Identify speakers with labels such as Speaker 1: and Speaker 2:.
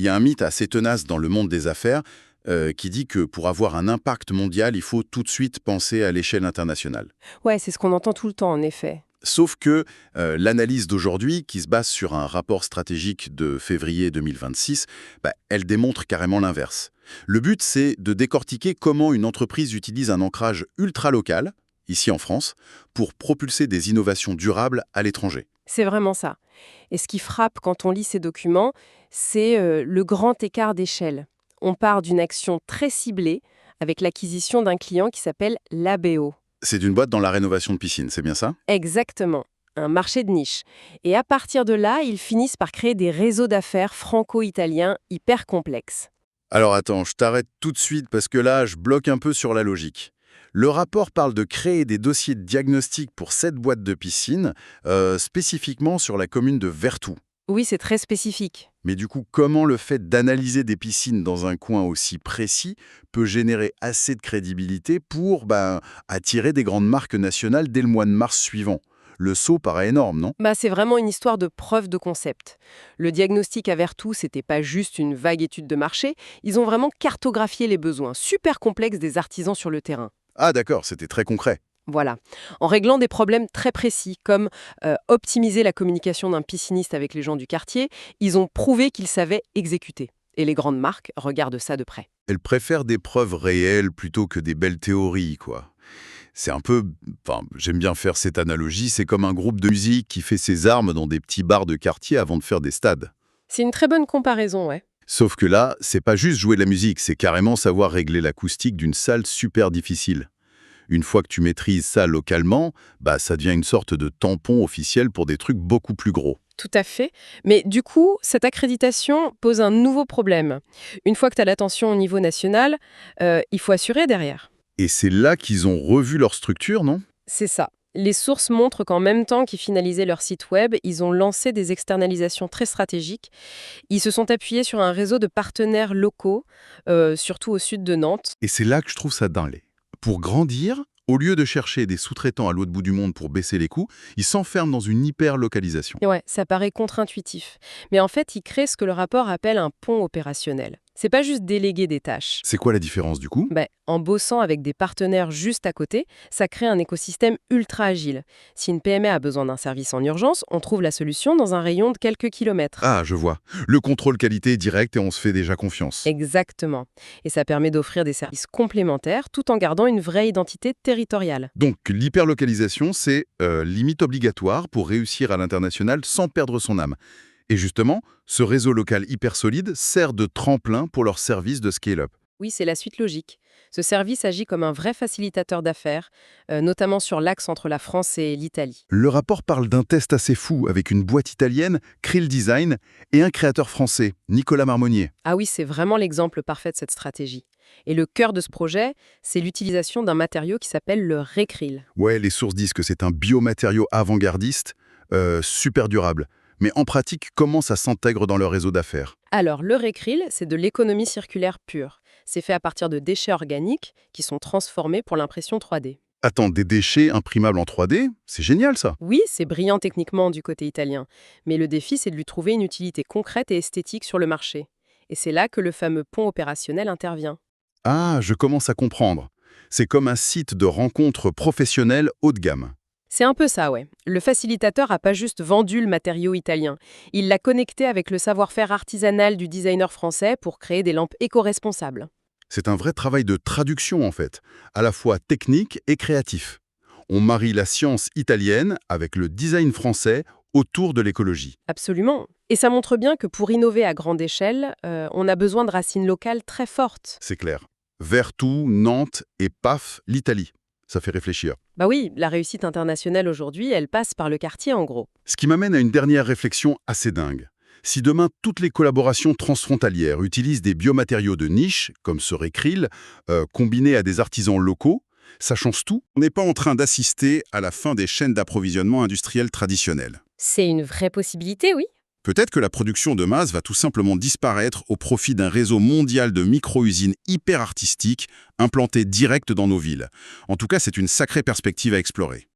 Speaker 1: Il y a un mythe assez tenace dans le monde des affaires qui dit que pour avoir un impact mondial, il faut tout de suite penser à l'échelle internationale.
Speaker 2: Ouais, c'est ce qu'on entend tout le temps, en effet.
Speaker 1: Sauf que l'analyse d'aujourd'hui, qui se base sur un rapport stratégique de février 2026, elle démontre carrément l'inverse. Le but, c'est de décortiquer comment une entreprise utilise un ancrage ultra-local, ici en France, pour propulser des innovations durables à l'étranger.
Speaker 2: C'est vraiment ça. Et ce qui frappe quand on lit ces documents, c'est le grand écart d'échelle. On part d'une action très ciblée avec l'acquisition d'un client qui s'appelle l'ABO.
Speaker 1: C'est une boîte dans la rénovation de piscine, c'est bien ça?
Speaker 2: Exactement, un marché de niche. Et à partir de là, ils finissent par créer des réseaux d'affaires franco-italiens hyper complexes.
Speaker 1: Alors attends, je t'arrête tout de suite parce que là, je bloque un peu sur la logique. Le rapport parle de créer des dossiers de diagnostic pour cette boîte de piscine, spécifiquement sur la commune de Vertou.
Speaker 2: Oui, c'est très spécifique.
Speaker 1: Mais du coup, comment le fait d'analyser des piscines dans un coin aussi précis peut générer assez de crédibilité pour attirer des grandes marques nationales dès le mois de mars suivant? Le saut paraît énorme, non?
Speaker 2: C'est vraiment une histoire de preuve de concept. Le diagnostic à Vertou, c'était pas juste une vague étude de marché, ils ont vraiment cartographié les besoins super complexes des artisans sur le terrain.
Speaker 1: Ah d'accord, c'était très concret.
Speaker 2: Voilà. En réglant des problèmes très précis, comme optimiser la communication d'un pisciniste avec les gens du quartier, ils ont prouvé qu'ils savaient exécuter. Et les grandes marques regardent ça de près.
Speaker 1: Elle préfère des preuves réelles plutôt que des belles théories, quoi. C'est un peu... Enfin, j'aime bien faire cette analogie, c'est comme un groupe de musique qui fait ses armes dans des petits bars de quartier avant de faire des stades.
Speaker 2: C'est une très bonne comparaison, ouais.
Speaker 1: Sauf que là, c'est pas juste jouer de la musique, c'est carrément savoir régler l'acoustique d'une salle super difficile. Une fois que tu maîtrises ça localement, ça devient une sorte de tampon officiel pour des trucs beaucoup plus gros.
Speaker 2: Tout à fait. Mais du coup, cette accréditation pose un nouveau problème. Une fois que tu as l'attention au niveau national, il faut assurer derrière.
Speaker 1: Et c'est là qu'ils ont revu leur structure, non?
Speaker 2: C'est ça. Les sources montrent qu'en même temps qu'ils finalisaient leur site web, ils ont lancé des externalisations très stratégiques. Ils se sont appuyés sur un réseau de partenaires locaux, surtout au sud de Nantes.
Speaker 1: Et c'est là que je trouve ça dingue. Pour grandir, au lieu de chercher des sous-traitants à l'autre bout du monde pour baisser les coûts, ils s'enferment dans une hyper-localisation.
Speaker 2: Et ouais, ça paraît contre-intuitif. Mais en fait, ils créent ce que le rapport appelle un pont opérationnel. C'est pas juste déléguer des tâches.
Speaker 1: C'est quoi la différence du coup?
Speaker 2: En bossant avec des partenaires juste à côté, ça crée un écosystème ultra agile. Si une PME a besoin d'un service en urgence, on trouve la solution dans un rayon de quelques kilomètres.
Speaker 1: Ah, je vois. Le contrôle qualité est direct et on se fait déjà confiance.
Speaker 2: Exactement. Et ça permet d'offrir des services complémentaires tout en gardant une vraie identité territoriale.
Speaker 1: Donc l'hyperlocalisation, c'est limite obligatoire pour réussir à l'international sans perdre son âme. Et justement, ce réseau local hyper solide sert de tremplin pour leur service de scale-up.
Speaker 2: Oui, c'est la suite logique. Ce service agit comme un vrai facilitateur d'affaires, notamment sur l'axe entre la France et l'Italie.
Speaker 1: Le rapport parle d'un test assez fou avec une boîte italienne, Krill Design, et un créateur français, Nicolas Marmonnier.
Speaker 2: Ah oui, c'est vraiment l'exemple parfait de cette stratégie. Et le cœur de ce projet, c'est l'utilisation d'un matériau qui s'appelle le Récril.
Speaker 1: Ouais, les sources disent que c'est un biomatériau avant-gardiste, super durable. Mais en pratique, comment ça s'intègre dans leur réseau d'affaires?
Speaker 2: Alors, le Récril, c'est de l'économie circulaire pure. C'est fait à partir de déchets organiques qui sont transformés pour l'impression 3D.
Speaker 1: Attends, des déchets imprimables en 3D? C'est génial ça!
Speaker 2: Oui, c'est brillant techniquement du côté italien, mais le défi, c'est de lui trouver une utilité concrète et esthétique sur le marché. Et c'est là que le fameux pont opérationnel intervient.
Speaker 1: Ah, je commence à comprendre. C'est comme un site de rencontres professionnelles haut de gamme.
Speaker 2: C'est un peu ça, ouais. Le facilitateur n'a pas juste vendu le matériau italien. Il l'a connecté avec le savoir-faire artisanal du designer français pour créer des lampes éco-responsables.
Speaker 1: C'est un vrai travail de traduction en fait, à la fois technique et créatif. On marie la science italienne avec le design français autour de l'écologie.
Speaker 2: Absolument. Et ça montre bien que pour innover à grande échelle, on a besoin de racines locales très fortes.
Speaker 1: C'est clair. Vertou, Nantes et paf, l'Italie. Ça fait réfléchir.
Speaker 2: Bah oui, la réussite internationale aujourd'hui, elle passe par le quartier en gros.
Speaker 1: Ce qui m'amène à une dernière réflexion assez dingue. Si demain toutes les collaborations transfrontalières utilisent des biomatériaux de niche, comme ce Récril, combinés à des artisans locaux, ça change tout. On n'est pas en train d'assister à la fin des chaînes d'approvisionnement industrielles traditionnelles.
Speaker 2: C'est une vraie possibilité, oui.
Speaker 1: Peut-être que la production de masse va tout simplement disparaître au profit d'un réseau mondial de micro-usines hyper artistiques implantées direct dans nos villes. En tout cas, c'est une sacrée perspective à explorer.